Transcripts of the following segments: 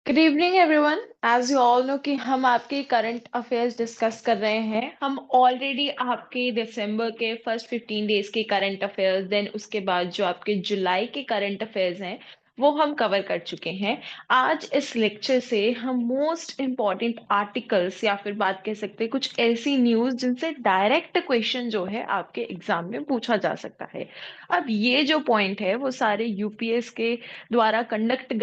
Good evening everyone. As you all know कि हम आपके करंट अफेयर्स डिस्कस कर रहे हैं। हम ऑलरेडी आपके दिसंबर के फर्स्ट 15 डेज के करंट अफेयर्स, देन उसके बाद जो आपके जुलाई के करंट अफेयर्स हैं वो हम कवर कर चुके हैं। आज इस लेक्चर से हम मोस्ट इम्पॉर्टेंट आर्टिकल्स या फिर बात कह सकते हैं कुछ ऐसी न्यूज़ जिनसे डायरेक्ट क्वेश्चन जो है आपके एग्जाम में पूछा जा सकता है। अब ये जो पॉइंट है वो सारे यूपीएस के द्वारा कंडक्ट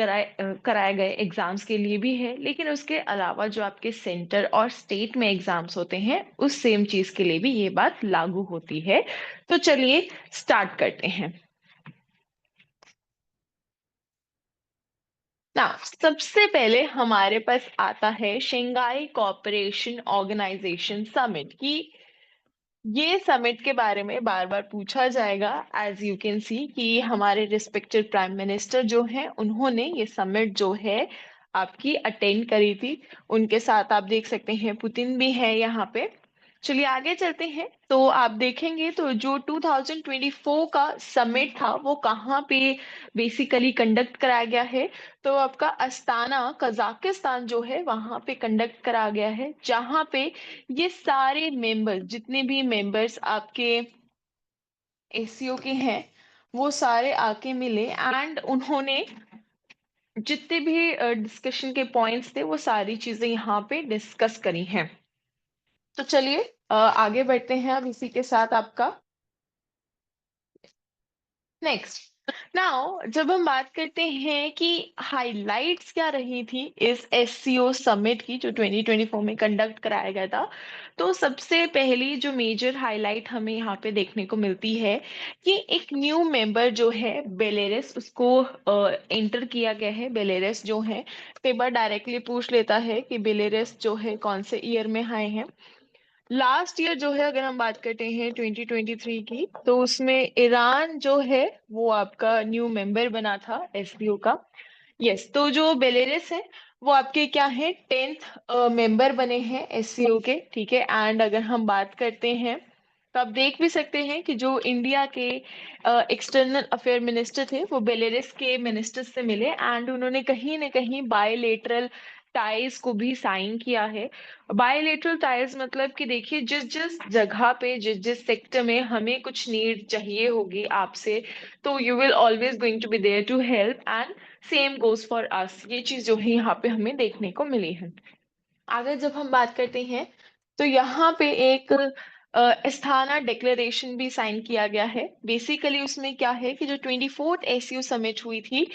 कराए गए एग्जाम्स के लिए भी है, लेकिन उसके अलावा जो आपके सेंटर और स्टेट में एग्जाम्स होते हैं उस सेम चीज के लिए भी ये बात लागू होती है। तो चलिए स्टार्ट करते हैं ना। सबसे पहले हमारे पास आता है शंघाई कोऑपरेशन ऑर्गेनाइजेशन समिट की। ये समिट के बारे में बार बार पूछा जाएगा। एज यू कैन सी कि हमारे रिस्पेक्टेड प्राइम मिनिस्टर जो हैं उन्होंने ये समिट जो है आपकी अटेंड करी थी। उनके साथ आप देख सकते हैं पुतिन भी है यहाँ पे। चलिए आगे चलते हैं। तो आप देखेंगे तो जो 2024 का समिट था वो कहाँ पे बेसिकली कंडक्ट कराया गया है। तो आपका अस्ताना कजाकिस्तान जो है वहां पे कंडक्ट करा गया है, जहां पे ये सारे मेंबर्स, जितने भी मेंबर्स आपके एससीओ के हैं, वो सारे आके मिले एंड उन्होंने जितने भी डिस्कशन के पॉइंट्स थे वो सारी चीजें यहाँ पे डिस्कस करी हैं। तो चलिए आगे बढ़ते हैं अब इसी के साथ आपका नेक्स्ट। नाउ जब हम बात करते हैं कि हाइलाइट्स क्या रही थी इस एससीओ समिट की जो 2024 में कंडक्ट कराया गया था, तो सबसे पहली जो मेजर हाइलाइट हमें यहाँ पे देखने को मिलती है कि एक न्यू मेंबर जो है बेलेरस, उसको एंटर किया गया है। बेलेरस जो है, कई बार डायरेक्टली पूछ लेता है कि बेलेरस जो है कौन से ईयर में आए हैं। लास्ट ईयर जो है अगर हम बात करते हैं 2023 की, तो उसमें ईरान जो है वो आपका न्यू मेंबर बना था एससीओ का। यस, तो जो बेलेरस है वो आपके क्या है 10th मेंबर बने हैं एससीओ के। ठीक है, एंड अगर हम बात करते हैं तो आप देख भी सकते हैं कि जो इंडिया के एक्सटर्नल अफेयर मिनिस्टर थे वो बेलेरस के मिनिस्टर से मिले एंड उन्होंने कहीं ना कहीं बायलेटरल टाइज को भी साइन किया है। बायलेटरल टाइज मतलब कि देखिए जिस जिस जगह पे जिस जिस सेक्टर में हमें कुछ नीड चाहिए होगी आपसे, तो you will always going to be there to help and same goes for us. ये चीज जो है यहाँ पे हमें देखने को मिली है। अगर जब हम बात करते हैं तो यहाँ पे एक अस्थाना डिक्लेरेशन भी साइन किया गया है। बेसिकली उसमें क्या है कि जो 24th एसयू समिट हुई थी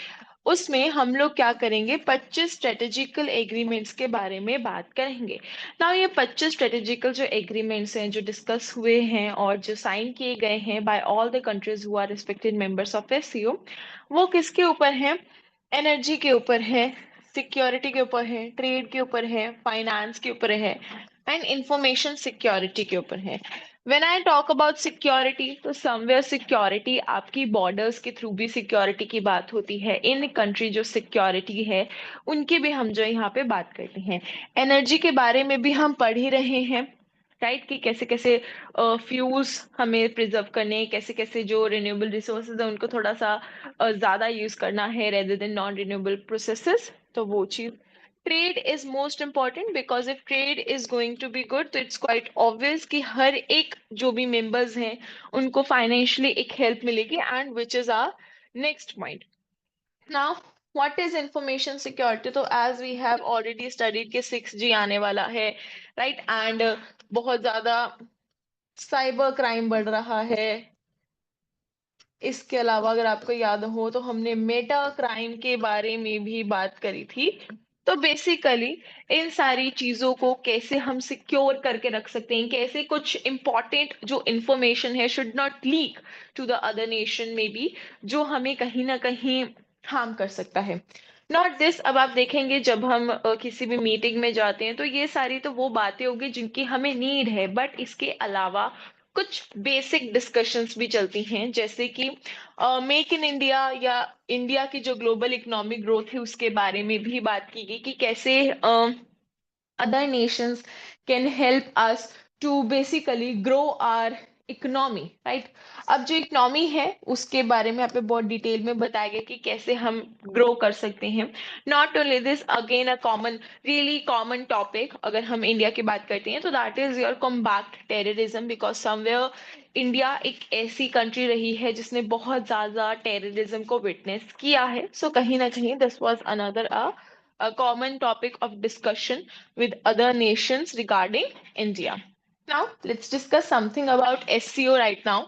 उसमें हम लोग क्या करेंगे, 25 स्ट्रेटेजिकल एग्रीमेंट्स के बारे में बात करेंगे ना। ये 25 स्ट्रेटेजिकल जो एग्रीमेंट्स हैं जो डिस्कस हुए हैं और जो साइन किए गए हैं by all the countries who are respected members of SCO, वो किसके ऊपर है? एनर्जी के ऊपर है, सिक्योरिटी के ऊपर है, ट्रेड के ऊपर है, फाइनेंस के ऊपर है एंड इंफॉर्मेशन सिक्योरिटी के ऊपर है। When I talk about security, तो समवेयर सिक्योरिटी आपकी बॉर्डर्स के थ्रू भी सिक्योरिटी की बात होती है। इन कंट्री जो सिक्योरिटी है उनकी भी हम जो यहाँ पे बात करते हैं। एनर्जी के बारे में भी हम पढ़ ही रहे हैं, राइट, कि कैसे कैसे फ्यूल्स हमें प्रिजर्व करने, कैसे कैसे जो रिन्यूएबल रिसोर्सेज है उनको थोड़ा सा ज्यादा यूज करना है rather than non renewable processes. तो वो चीज, trade is most important because if trade is going to be good तो इट्स क्वाइट ऑब्वियस कि हर एक जो भी मेंबर्स हैं उनको फाइनेंशियली एक हेल्प मिलेगी and which is our next point. Now what is information security? तो as we have already studied कि 6G आने वाला है, राइट, एंड बहुत ज्यादा साइबर क्राइम बढ़ रहा है। इसके अलावा अगर आपको याद हो तो हमने मेटा क्राइम के बारे में भी बात करी थी। तो बेसिकली इन सारी चीजों को कैसे हम सिक्योर करके रख सकते हैं, कैसे कुछ इंपॉर्टेंट जो इंफॉर्मेशन है should not leak to the other nation में भी, जो हमें कहीं ना कहीं हार्म कर सकता है। नॉट दिस, अब आप देखेंगे जब हम किसी भी मीटिंग में जाते हैं तो ये सारी तो वो बातें होगी जिनकी हमें नीड है, बट इसके अलावा कुछ बेसिक डिस्कशंस भी चलती हैं, जैसे कि मेक इन इंडिया या इंडिया की जो ग्लोबल इकोनॉमिक ग्रोथ है उसके बारे में भी बात की गई कि कैसे other nations can help us to basically grow our economy, right. अब जो इकोनॉमी है उसके बारे में यहाँ पे बहुत डिटेल में बताया गया कि कैसे हम ग्रो कर सकते हैं। Not only this, again a common, really common topic अगर हम इंडिया की बात करते हैं तो that is your combat terrorism, because somewhere India एक ऐसी कंट्री रही है जिसने बहुत ज्यादा टेररिज्म को विटनेस किया है। सो कहीं ना कहीं this was another a common topic of discussion with other nations regarding India. Now let's discuss something about SCO right now.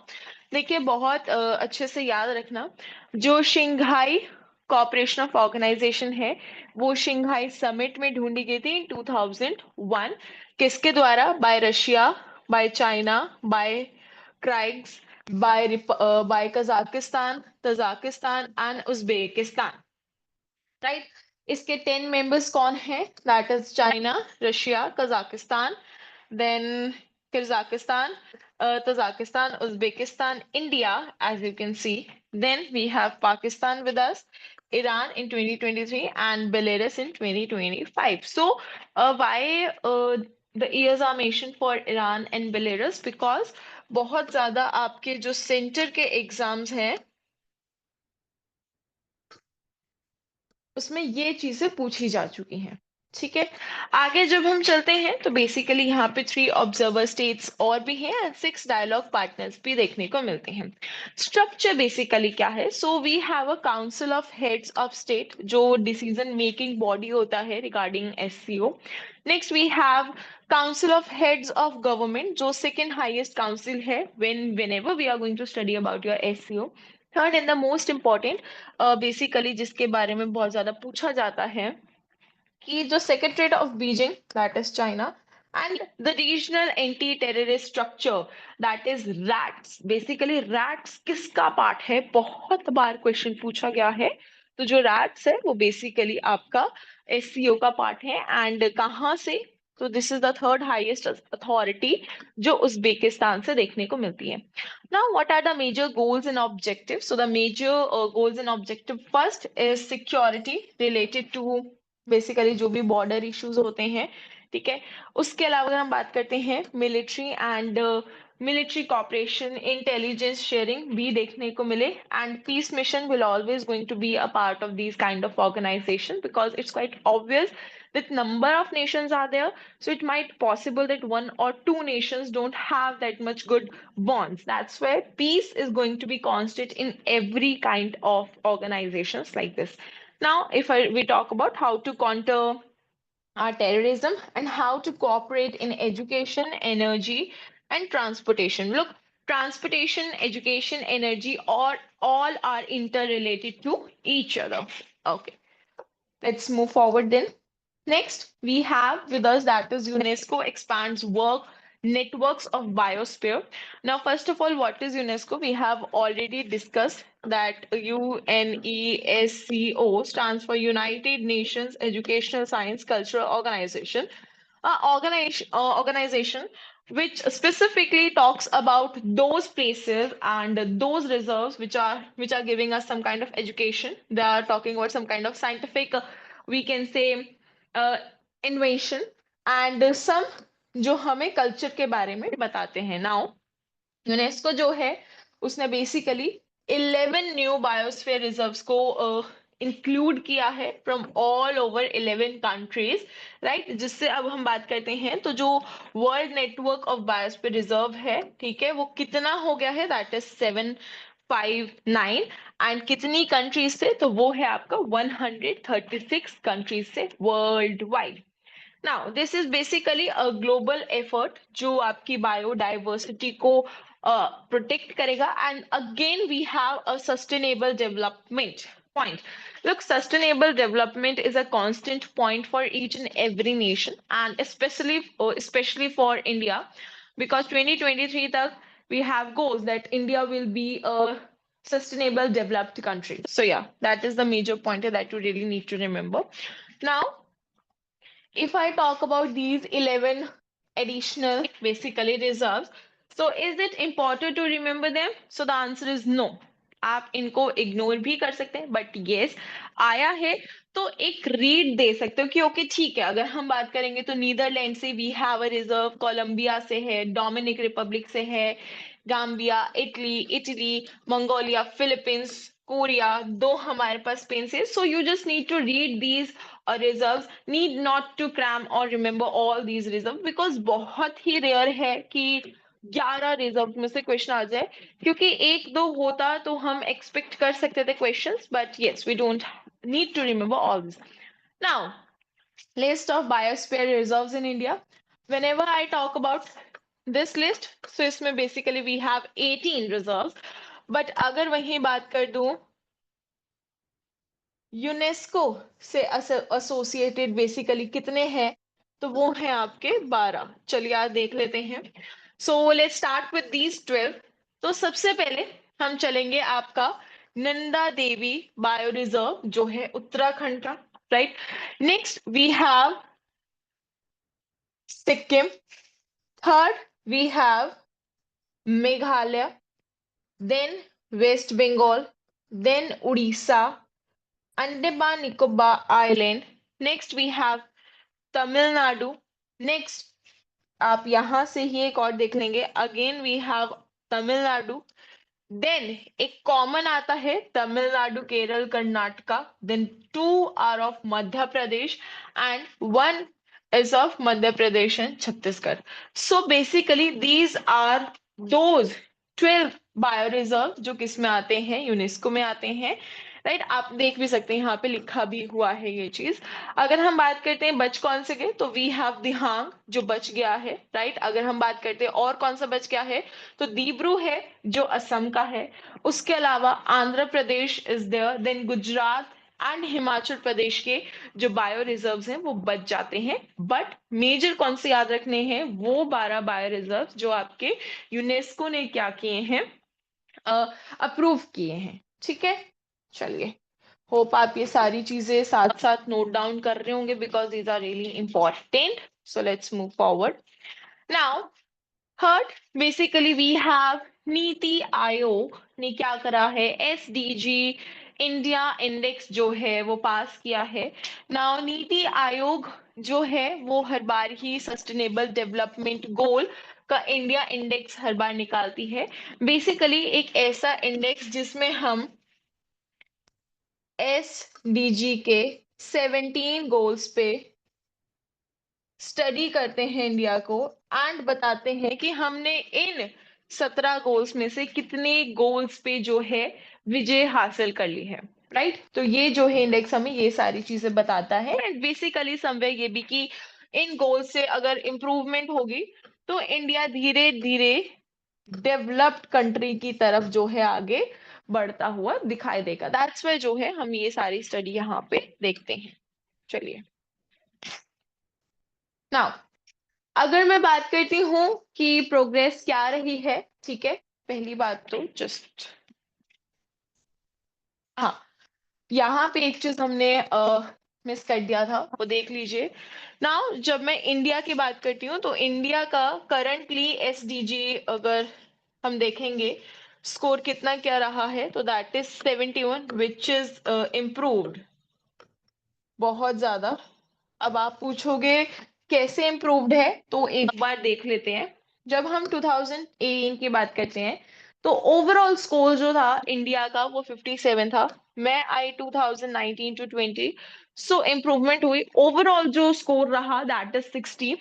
देखिए बहुत अच्छे से याद रखना, जो शिंघाई कॉपरेशन ऑफ ऑर्गेनाइजेशन है वो शिंघाई समिट में ढूंढी गई थी इन 2001। किसके द्वारा? By Russia, by China, by Kyrgyz, by Kazakhstan, Tajikistan and Uzbekistan, right. इसके 10 मेंबर्स कौन है? That is China, Russia, Kazakhstan, then Kyrgyzstan, Tajikistan, Uzbekistan, India, as you can see. Then we have Pakistan with us, Iran in 2023, and Belarus in 2025. So, why the years are mentioned for Iran and Belarus? Because बहुत ज्यादा आपके जो centre के exams हैं उसमें ये चीजें पूछी जा चुकी हैं। ठीक है, आगे जब हम चलते हैं तो बेसिकली यहाँ पे 3 ऑब्जर्वर स्टेट्स और भी हैं एंड 6 डायलॉग पार्टनर्स भी देखने को मिलते हैं। स्ट्रक्चर बेसिकली क्या है? So we have a council of heads of state जो डिसीजन मेकिंग बॉडी होता है regarding SCO. Next we have council of heads of government जो सेकेंड हाईएस्ट काउंसिल है whenever we are going to study about your SEO। Third and the most important, basically जिसके बारे में बहुत ज्यादा पूछा जाता है कि जो secretariat of Beijing that is China and the regional anti terrorist structure that is rats. Basically rats किसका पार्ट है? बहुत बार क्वेश्चन पूछा गया है। तो जो रैट्स है वो बेसिकली आपका एससीओ का पार्ट है एंड कहाँ से? तो this is the third highest authority जो उज्बेकिस्तान से देखने को मिलती है। Now, what are the major goals and objectives? So, the major goals and objective first is security related to basically जो भी बॉर्डर इश्यूज होते हैं, ठीक है। उसके अलावा अगर हम बात करते हैं military and military cooperation, intelligence sharing भी देखने को मिले and peace mission will always going to be a part of these kind of organization because it's quite obvious that number of nations are there, so it might possible that one or two nations don't have that much good bonds. That's where peace is going to be constant in every kind of organizations like this. Now, if we talk about how to counter terrorism and how to cooperate in education, energy, and transportation. Look, transportation, education, energy, all are interrelated to each other. Okay, let's move forward then. Next, we have with us that is UNESCO expands work networks of biosphere. Now, first of all, what is UNESCO? We have already discussed that UNESCO stands for United Nations Educational Science Cultural Organization, organization which specifically talks about those places and those reserves which are giving us some kind of education. They are talking about some kind of scientific, we can say, invention and some जो हमें culture के बारे में बताते हैं। Now UNESCO जो है उसने बेसिकली 11 न्यू बायोस्फीयर रिजर्व्स को इंक्लूड किया है from all over 11 countries, right. जिससे अब हम बात करते हैं तो जो world network of biosphere reserve है, ठीक है, वो कितना हो गया है? दैट इज 759 एंड कितनी कंट्रीज से? तो वो है आपका 136 कंट्रीज से world wide. Now this is basically a global effort जो आपकी बायोडाइवर्सिटी को प्रोटेक्ट करेगा and again we have a sustainable development point. Look, sustainable development is a constant point for each and every nation, and especially for India, because 2023 tak we have goals that India will be a sustainable developed country. So yeah, that is the major pointer that you really need to remember. Now, if I talk about these 11 additional basically reserves, so is it important to remember them? So the answer is no. आप इनको ignore भी कर सकते हैं but yes आया है तो एक रीड दे सकते हो कि ओके ठीक है। अगर हम बात करेंगे तो नीदरलैंड से we have a reserve, Colombia से है, डोमिनिक रिपब्लिक से है, Gambia, Italy, Mongolia, Philippines, Korea, दो हमारे पास स्पेन से. So you just need to read these reserves, need not to cram or remember all these reserve, because बहुत ही रेयर है कि 11 रिजर्व में से क्वेश्चन आ जाए. क्योंकि एक दो होता तो हम एक्सपेक्ट कर सकते थे questions, but yes we don't need to remember all this. Now, list of biosphere reserves in India. Whenever I talk about this list, so इसमें basically we have 18 reserves. But अगर वही बात कर दूं यूनेस्को से एसोसिएटेड बेसिकली कितने हैं, तो वो हैं आपके 12. चलिए आज देख लेते हैं. So let's start with these 12. तो सबसे पहले हम चलेंगे आपका नंदा देवी बायो रिजर्व जो है उत्तराखंड का, right. Next we have Sikkim. Third we have Meghalaya, then West Bengal, then Orissa, Andaman Nicobar island. Next we have Tamil Nadu. नेक्स्ट आप यहां से ही एक और देख लेंगे, again we have Tamil Nadu. Then एक कॉमन आता है Tamil Nadu, Kerala, Karnataka. Then two are of Madhya Pradesh and one is of Madhya Pradesh and Chhattisgarh. So basically these are those 12 bioreserve जो किस में आते हैं, यूनेस्को में आते हैं, राइट. आप देख भी सकते हैं यहाँ पे लिखा भी हुआ है ये चीज. अगर हम बात करते हैं बच कौन से गए, तो वी हैव दिहांग जो बच गया है, राइट. अगर हम बात करते हैं और कौन सा बच गया है, तो दीब्रू है जो असम का है. उसके अलावा Andhra Pradesh is there, then Gujarat and Himachal Pradesh के जो बायो रिजर्व्स हैं वो बच जाते हैं. बट मेजर कौन से याद रखने हैं, वो 12 बायो रिजर्व जो आपके यूनेस्को ने क्या किए हैं, अप्रूव किए हैं. ठीक है, चलिए. होप आप ये सारी चीजें साथ साथ नोट डाउन कर रहे होंगे because these are really important. So let's move forward. Now third basically we have NITI Aayog ने क्या करा है, एसडीजी इंडिया इंडेक्स जो है वो पास किया है. नाउ नीति आयोग जो है वो हर बार ही सस्टेनेबल डेवलपमेंट गोल का इंडिया इंडेक्स हर बार निकालती है. बेसिकली एक ऐसा इंडेक्स जिसमें हम एसडीजी के 17 गोल्स पे स्टडी करते हैं इंडिया को, एंड बताते हैं कि हमने इन 17 गोल्स में से कितने गोल्स पे जो है विजय हासिल कर ली है, राइट. तो ये जो है इंडेक्स हमें ये सारी चीजें बताता है. एंड बेसिकली समवेयर ये भी कि इन गोल्स से अगर इम्प्रूवमेंट होगी तो इंडिया धीरे धीरे डेवलप्ड कंट्री की तरफ जो है आगे बढ़ता हुआ दिखाई देगा. दैट्स वाई जो है हम ये सारी स्टडी यहाँ पे देखते हैं. चलिए. नाउ अगर मैं बात करती हूँ कि प्रोग्रेस क्या रही है, ठीक है. पहली बात तो जस्ट हाँ, यहाँ पे एक चीज हमने मिस कर दिया था, वो देख लीजिए. नाउ जब मैं इंडिया की बात करती हूँ तो इंडिया का करंटली एसडीजी अगर हम देखेंगे स्कोर कितना क्या रहा है, तो that is 71 which is improved बहुत ज्यादा. अब आप पूछोगे कैसे इम्प्रूव्ड है, तो एक बार देख लेते हैं. जब हम 2018 की बात करते हैं तो ओवरऑल स्कोर जो था इंडिया का वो 57 था. मैं आई 2019 टू 20, सो इम्प्रूवमेंट हुई. ओवरऑल जो स्कोर रहा दैट इज 60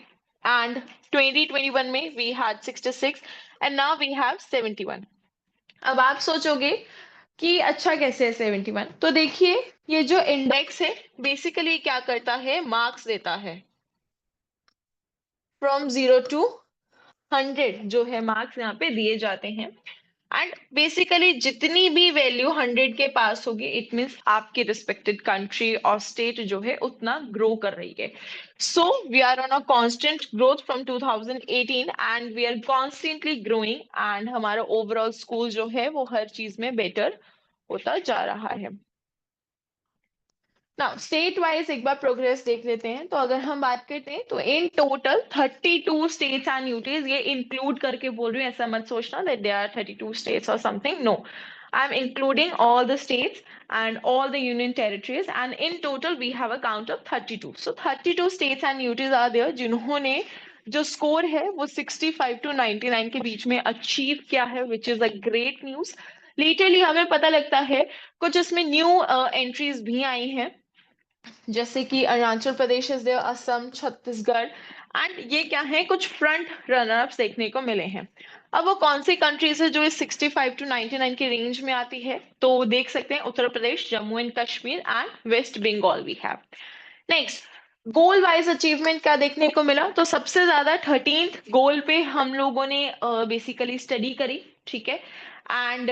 एंड 2021 में we had 66 and now we have 71. अब आप सोचोगे कि अच्छा कैसे है 71, तो देखिए ये जो इंडेक्स है बेसिकली क्या करता है, मार्क्स देता है फ्रॉम 0 to 100 जो है मार्क्स यहाँ पे दिए जाते हैं. एंड बेसिकली जितनी भी वैल्यू 100 के पास होगी इट मीन्स आपकी रिस्पेक्टेड कंट्री और स्टेट जो है उतना ग्रो कर रही है. So we are on a constant growth from 2018 and we are constantly growing and हमारा ओवरऑल स्कूल जो है वो हर चीज में बेटर होता जा रहा है. नाउ स्टेट वाइज एक बार प्रोग्रेस देख लेते हैं. तो अगर हम बात करते हैं तो in total 32 states and UTs, ये इंक्लूड करके बोल रही हूँ, ऐसा मत सोचना दैट दे आर 32 स्टेट्स और something. No, I am including all the states and all the union territories, and in total we have a count of 32. So 32 states and UTs are there जिन्होंने जो score है वो 65 to 99 के बीच में achieve किया है, which is a great news. Literally हमें पता लगता है कुछ इसमें न्यू एंट्रीज भी आई हैं, जैसे कि Arunachal Pradesh is there, Assam, Chhattisgarh, and ये क्या है, कुछ फ्रंट रनर्स देखने को मिले हैं। अब वो कौन सी कंट्रीज है जो इस 65 टू 99 के रेंज में आती है, तो देख सकते हैं Uttar Pradesh, Jammu and Kashmir and West Bengal we have. Next, goal wise achievement क्या देखने को मिला, तो सबसे ज्यादा 13th गोल पे हम लोगों ने बेसिकली स्टडी करी, ठीक है। एंड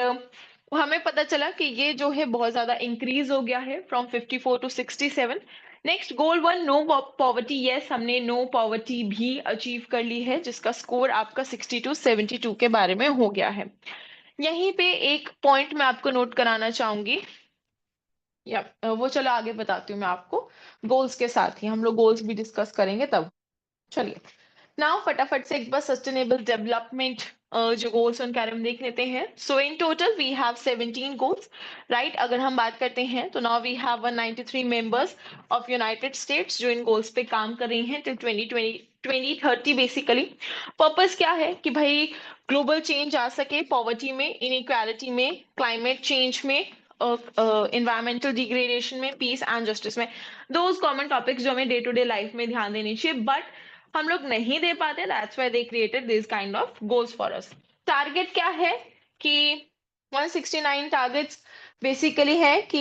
हमें पता चला कि ये जो है बहुत ज्यादा इंक्रीज हो गया है from 54 to 67। Next, goal 1, no poverty, yes हमने नो पॉवर्टी भी अचीव कर ली है, जिसका स्कोर आपका 62 72 के बारे में हो गया है। यहीं पे एक पॉइंट मैं आपको नोट कराना चाहूंगी, या वो चलो आगे बताती हूँ मैं आपको, गोल्स के साथ ही हम लोग गोल्स भी डिस्कस करेंगे तब। चलिए नाउ फटाफट से एक बार सस्टेनेबल डेवलपमेंट जो गोल्स उनके बारे में देख लेते हैं। So in total we have 17 goals, right. अगर हम बात करते हैं तो now we have 193 members of United States जो इन गोल्स पे काम कर रही हैं टिल 2020 2030 बेसिकली। पर्पस क्या है कि भाई ग्लोबल चेंज आ सके, पॉवर्टी में, इनइक्वालिटी में, क्लाइमेट चेंज में, इन्वायरमेंटल डिग्रेडेशन में, पीस एंड जस्टिस में, दोज कॉमन टॉपिक्स जो हमें डे टू डे लाइफ में ध्यान देने चाहिए, बट हम लोग नहीं दे पाते, that's why they created this kind of goals for us. Target क्या है कि 169 टारगेट्स बेसिकली है कि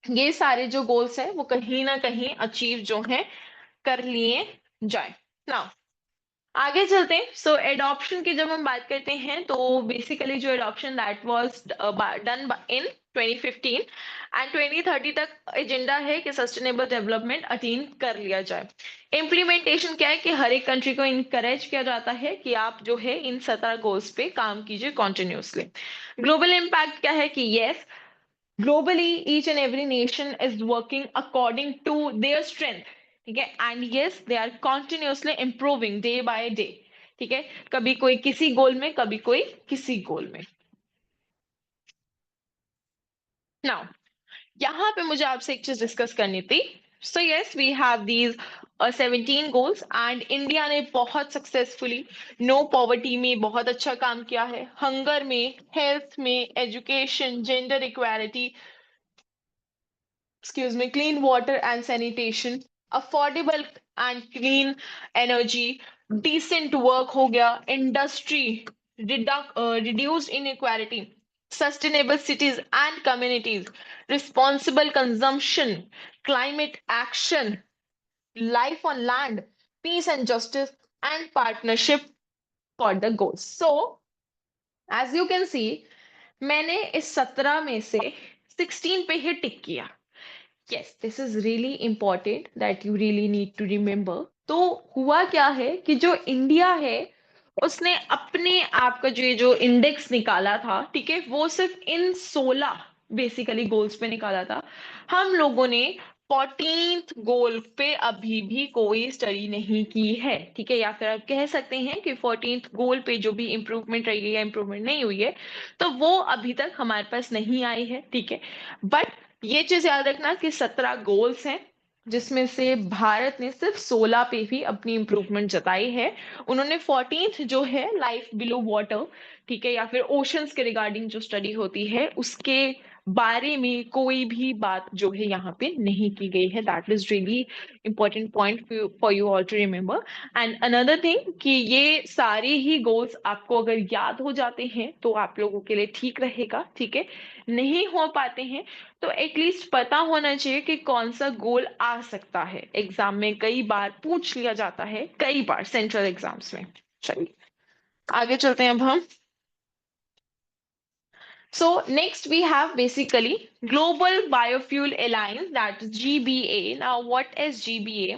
ये सारे जो गोल्स है वो कहीं ना कहीं अचीव जो है कर लिए जाए। नाउ आगे चलते हैं। सो एडॉप्शन की जब हम बात करते हैं तो बेसिकली जो adoption that was done in 2015 and 2030 तक एजेंडा है कि सस्टेनेबल डेवलपमेंट अटीन कर लिया जाए। इम्प्लीमेंटेशन क्या है कि हर एक कंट्री को इनकरेज किया जाता है कि आप जो है इन 17 गोल्स पे काम कीजिए कॉन्टिन्यूसली। ग्लोबल इम्पैक्ट क्या है कि yes, globally each and every nation is working according to their strength, ठीक है, and yes they are continuously improving day by day, ठीक है। कभी कोई किसी गोल में, कभी कोई किसी गोल में। नाउ यहाँ पे मुझे आपसे एक चीज डिस्कस करनी थी। So yes we have these 17 goals and India ने बहुत सक्सेसफुली नो पॉवर्टी में बहुत अच्छा काम किया है, हंगर में, हेल्थ में, education, gender equality, excuse me, clean water and sanitation, affordable and clean energy, decent work हो गया, industry, reduced inequality, sustainable cities and communities, responsible consumption, climate action, life on land, peace and justice, and partnership for the goals. So, as you can see, मैंने इस 17 में से 16 पे ही tick किया। Yes, this is really important that you really need to remember. तो हुआ क्या है कि जो इंडिया है उसने अपने आप का जो ये जो इंडेक्स निकाला था, ठीक है, वो सिर्फ इन 16 बेसिकली गोल्स पे निकाला था। हम लोगों ने 14th गोल पे अभी भी कोई स्टडी नहीं की है, ठीक है, या फिर आप कह सकते हैं कि 14th गोल पे जो भी इंप्रूवमेंट रही है या इंप्रूवमेंट नहीं हुई है, तो वो अभी तक हमारे पास नहीं आई है, ठीक है। बट ये चीज याद रखना कि 17 गोल्स हैं जिसमें से भारत ने सिर्फ 16 पे भी अपनी इंप्रूवमेंट जताई है। उन्होंने 14th जो है लाइफ बिलो वाटर, ठीक है, या फिर ओशंस के रिगार्डिंग जो स्टडी होती है उसके बारे में कोई भी बात जो है यहाँ पे नहीं की गई है। That is really important point for you all to remember. And another thing कि ये सारे ही गोल्स आपको अगर याद हो जाते हैं तो आप लोगों के लिए ठीक रहेगा, ठीक है। नहीं हो पाते हैं तो एटलीस्ट पता होना चाहिए कि कौन सा गोल आ सकता है। एग्जाम में कई बार पूछ लिया जाता है, कई बार सेंट्रल एग्जाम्स में। चलिए आगे चलते हैं अब हम। So next we have basically Global Biofuel Alliance, that is GBA. Now what is GBA?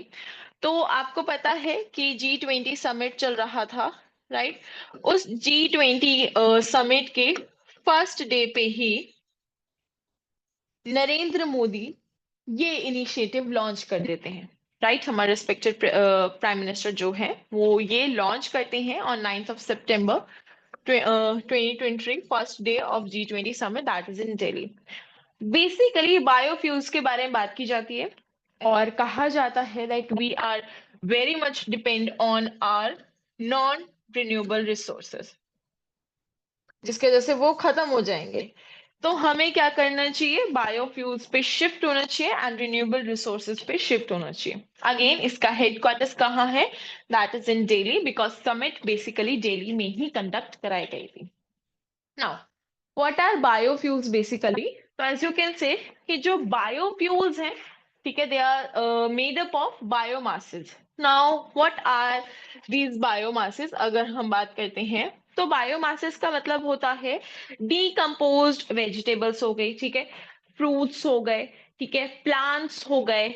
तो आपको पता है कि G20 समिट चल रहा था, राइट। उस G20 समिट के फर्स्ट डे पे ही नरेंद्र मोदी ये इनिशिएटिव लॉन्च कर देते हैं, राइट। हमारे रिस्पेक्टेड प्राइम मिनिस्टर जो है वो ये लॉन्च करते हैं on 9th of September 2023, first day of G20 summit, that is in Delhi. Basically biofuels के बारे में बात की जाती है और कहा जाता है that we are very much depend on our non renewable resources, जिसके वजह से वो खत्म हो जाएंगे। तो हमें क्या करना चाहिए, बायोफ्यूल्स पे शिफ्ट होना चाहिए एंड रिन्यूएबल रिसोर्सेज पे शिफ्ट होना चाहिए। अगेन इसका हेडक्वार्टर्स कहाँ है, that is in Delhi, because summit basically Delhi में ही कंडक्ट कराई गई थी। Now what are biofuels basically, तो एज यू कैन से कि जो बायोफ्यूल्स हैं, ठीक है, they are made up of biomasses. Now what are these biomasses, अगर हम बात करते हैं तो बायोमासेस का मतलब होता है डीकम्पोज्ड वेजिटेबल्स हो गई, ठीक है, फ्रूट्स हो गए, ठीक है, प्लांट्स हो गए,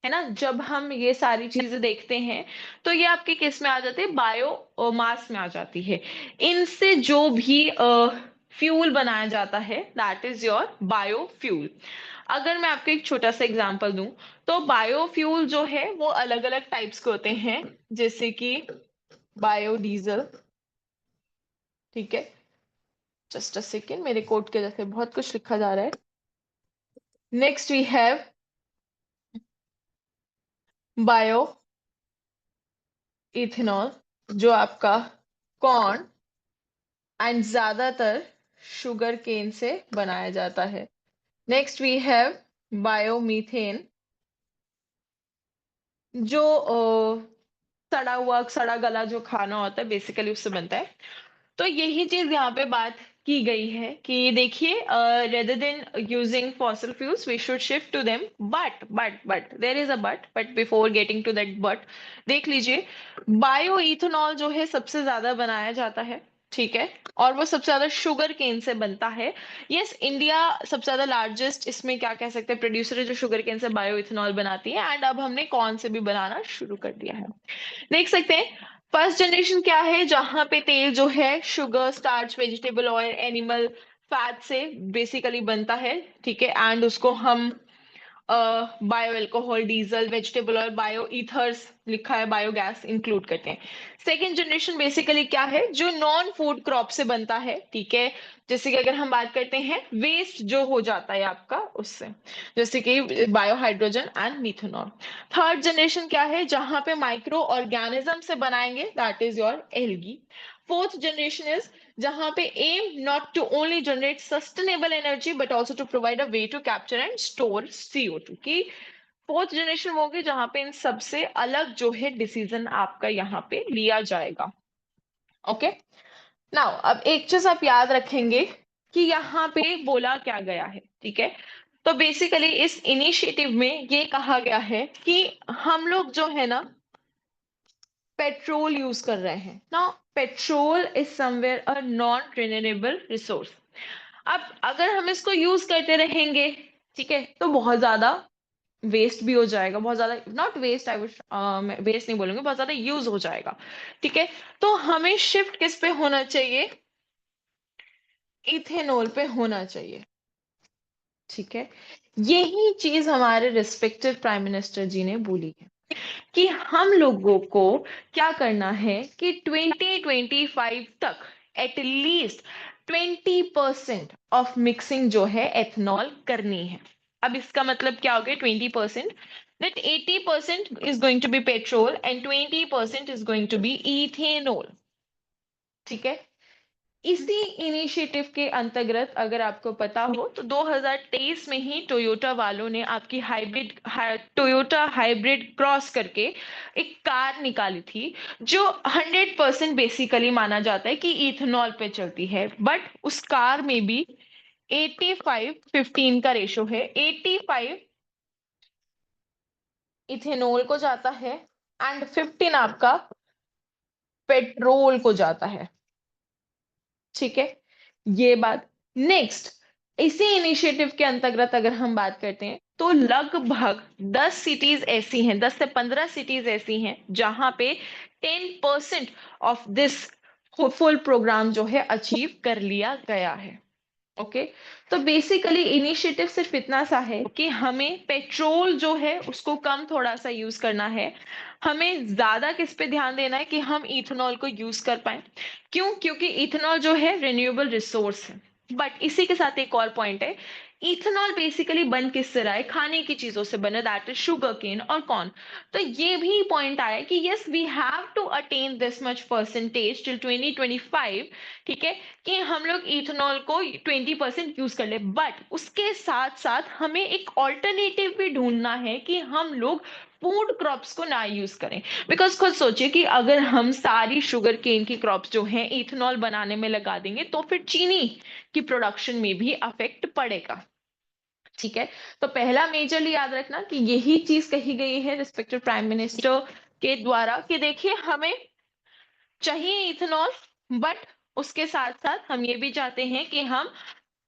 है ना। जब हम ये सारी चीजें देखते हैं तो ये आपके किस में आ जाते हैं, बायो मास में आ जाती है। इनसे जो भी फ्यूल बनाया जाता है दैट इज योर बायोफ्यूल। अगर मैं आपको एक छोटा सा एग्जांपल दूं, तो बायोफ्यूल जो है वो अलग अलग टाइप्स के होते हैं, जैसे कि बायोडीजल, ठीक है, जस्ट अ सेकेंड, मेरे कोड के जैसे बहुत कुछ लिखा जा रहा है। Next we have bio ethanol, जो आपका कॉर्न एंड ज्यादातर शुगर केन से बनाया जाता है। नेक्स्ट वी हैव बायोमीथेन, जो सड़ा हुआ सड़ा गला जो खाना होता है बेसिकली उससे बनता है। तो यही चीज यहाँ पे बात की गई है कि देखिए, rather than using fossil fuels we should shift to them, but there is a but before getting to that but, देख लीजिए, बायो इथेनॉल जो है सबसे ज्यादा बनाया जाता है, ठीक है, और वो सबसे ज्यादा शुगर केन से बनता है। यस, इंडिया सबसे ज्यादा लार्जेस्ट इसमें क्या कह सकते हैं प्रोड्यूसर है, जो शुगर केन से बायो इथेनॉल बनाती है, एंड अब हमने कौन से भी बनाना शुरू कर दिया है। देख सकते हैं फर्स्ट जनरेशन क्या है, जहां पे तेल जो है sugar, starch, vegetable oil, animal fat से बेसिकली बनता है, ठीक है, एंड उसको हम bio alcohol, diesel, vegetable oil, bio ethers लिखा है, बायोगैस इंक्लूड करते हैं। सेकेंड जनरेशन बेसिकली क्या है, जो नॉन फूड क्रॉप से बनता है, ठीक है, जैसे कि अगर हम बात करते हैं वेस्ट जो हो जाता है आपका उससे, जैसे कि bio hydrogen and methanol. Third generation क्या है, जहां पे माइक्रो ऑर्गेनिज्म से बनाएंगे, that is your algae. Fourth generation is जहां पे aim not to only generate sustainable energy but also to provide a way to capture and store CO2 की। Fourth generation वो होगी जहां पे इन सबसे अलग जो है डिसीजन आपका यहाँ पे लिया जाएगा। ओके, नाउ अब एक चीज आप याद रखेंगे कि यहाँ पे बोला क्या गया है, ठीक है, तो बेसिकली इस इनिशिएटिव में ये कहा गया है कि हम लोग जो है ना पेट्रोल यूज कर रहे हैं ना, petrol is somewhere a non renewable resource. अब अगर हम इसको यूज करते रहेंगे, ठीक है, तो बहुत ज्यादा वेस्ट भी हो जाएगा, बहुत ज्यादा, not waste, I would waste नहीं बोलूंगी, बहुत ज्यादा यूज हो जाएगा, ठीक है। तो हमें शिफ्ट किस पे होना चाहिए, इथेनॉल पे होना चाहिए, ठीक है। यही चीज हमारे रिस्पेक्टिव प्राइम मिनिस्टर जी ने बोली है कि हम लोगों को क्या करना है कि 2025 तक एटलीस्ट 20% ऑफ मिक्सिंग जो है एथनॉल करनी है। अब इसका मतलब क्या हो गया 20%, that 80% is going to be petrol and 20% is going to be ethanol, ठीक है। इसी इनिशिएटिव के अंतर्गत अगर आपको पता हो तो 2023 में ही टोयोटा वालों ने आपकी टोयोटा हाइब्रिड क्रॉस करके एक कार निकाली थी, जो 100% बेसिकली माना जाता है कि इथेनॉल पे चलती है, बट उस कार में भी 85-15 का रेशो है, 85 इथेनॉल को जाता है एंड 15 आपका पेट्रोल को जाता है, ठीक है, ये बात। नेक्स्ट, इसी इनिशिएटिव के अंतर्गत अगर हम बात करते हैं तो लगभग 10 सिटीज ऐसी हैं, 10 से 15 सिटीज ऐसी हैं जहां पे 10% ऑफ दिस फुल प्रोग्राम जो है अचीव कर लिया गया है। ओके, तो बेसिकली इनिशिएटिव सिर्फ इतना सा है कि हमें पेट्रोल जो है उसको कम थोड़ा सा यूज करना है, हमें ज्यादा किस पे ध्यान देना है कि हम इथेनॉल को यूज कर पाए। क्यों, क्योंकि इथेनॉल जो है रिन्यूएबल रिसोर्स है। बट इसी के साथ एक और पॉइंट है, इथेनॉल बेसिकली बन किससे रहा है? खाने की चीजों से बना, दैट इज शुगर केन और कॉर्न। तो ये भी पॉइंट आया कि yes we have to attain this much percentage till 2025, ठीक है, कि हम लोग इथेनॉल को 20% यूज कर ले, बट उसके साथ साथ हमें एक ऑल्टरनेटिव भी ढूंढना है कि हम लोग फूड क्रॉप्स को ना यूज करें। बिकॉज खुद सोचिए कि अगर हम सारी शुगर केन की क्रॉप्स जो है इथेनॉल बनाने में लगा देंगे तो फिर चीनी की प्रोडक्शन में भी अफेक्ट पड़ेगा, ठीक है। तो पहला मेजरली याद रखना कि यही चीज कही गई है रिस्पेक्टेड प्राइम मिनिस्टर के द्वारा कि देखिए हमें चाहिए इथेनॉल, बट उसके साथ साथ हम ये भी चाहते हैं कि हम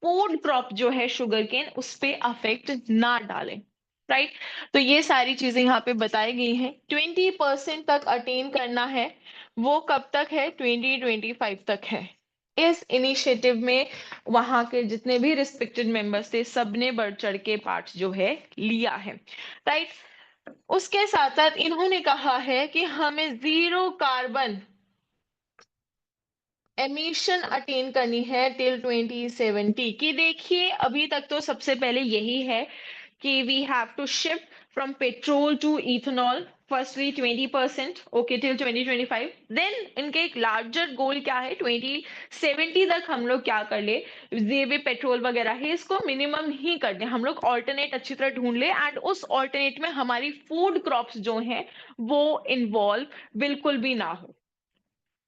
फूड क्रॉप जो है शुगर केन उस पे अफेक्ट ना डालें, राइट। तो ये सारी चीजें यहाँ पे बताई गई हैं। 20% तक अटेन करना है, वो कब तक है? 2025 तक है। इस इनिशिएटिव में वहां के जितने भी रिस्पेक्टेड मेंबर्स थे सबने बढ़ चढ़ के पार्ट जो है लिया है, राइट। उसके साथ साथ इन्होंने कहा है कि हमें जीरो कार्बन एमिशन अटेन करनी है टिल 2070। कि देखिए अभी तक तो सबसे पहले यही है कि we have to shift from petrol to ethanol, firstly 20%, okay, till 2025। Then इनके एक लार्जर गोल क्या है? 2070 तक हम लोग क्या कर ले, ये भी पेट्रोल वगैरह है इसको मिनिमम ही कर दें, हम लोग ऑल्टरनेट अच्छी तरह ढूंढ ले, एंड उस ऑल्टरनेट में हमारी फूड क्रॉप्स जो हैं वो इन्वॉल्व बिल्कुल भी ना हो,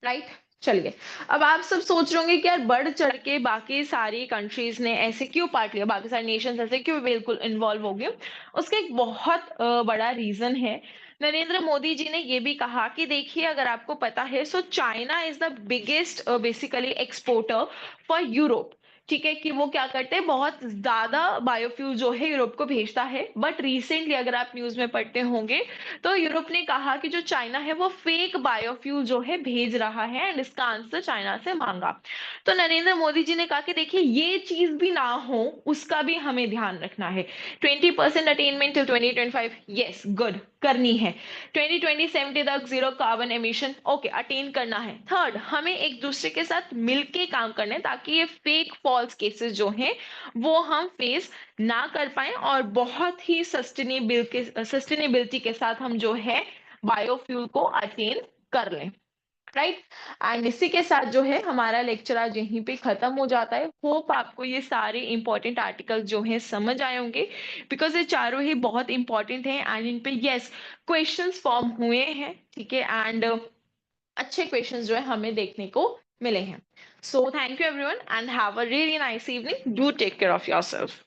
राइट। चलिए, अब आप सब सोच रहे होंगे कि यार बढ़ चढ़ के बाकी सारी कंट्रीज ने ऐसे क्यों पार्ट लिया, बाकी सारे नेशंस ऐसे क्यों बिल्कुल इन्वॉल्व हो गए? उसका एक बहुत बड़ा रीजन है। नरेंद्र मोदी जी ने ये भी कहा कि देखिए अगर आपको पता है, so China is the biggest basically exporter for Europe, ठीक है, कि वो क्या करते हैं, बहुत ज्यादा बायोफ्यूल जो है यूरोप को भेजता है। बट रिसेंटली अगर आप न्यूज में पढ़ते होंगे तो यूरोप ने कहा कि जो चाइना है वो फेक बायोफ्यूल जो है भेज रहा है, एंड इसका आंसर चाइना से मांगा। तो नरेंद्र मोदी जी ने कहा कि देखिए ये चीज भी ना हो, उसका भी हमें ध्यान रखना है। 20% अटेनमेंट टिल 2025, यस गुड, करनी है। 2020 तक zero carbon emission, okay, attain करना है। थर्ड, हमें एक दूसरे के साथ मिलके काम करना है ताकि ये फेक फॉल्स केसेस जो हैं वो हम फेस ना कर पाए, और बहुत ही सस्टेनेबिलिटी के साथ हम जो है बायोफ्यूल को अटेन कर लें, राइट। एंड इसी के साथ जो है हमारा लेक्चर आज यहीं पे खत्म हो जाता है। होप आपको ये सारे इंपॉर्टेंट आर्टिकल जो है समझ आए होंगे, बिकॉज ये चारों ही बहुत इंपॉर्टेंट हैं, एंड इन पे यस क्वेश्चंस फॉर्म हुए हैं, ठीक है, एंड अच्छे क्वेश्चंस जो है हमें देखने को मिले हैं। So thank you everyone and have a really nice evening, do take care of yourself.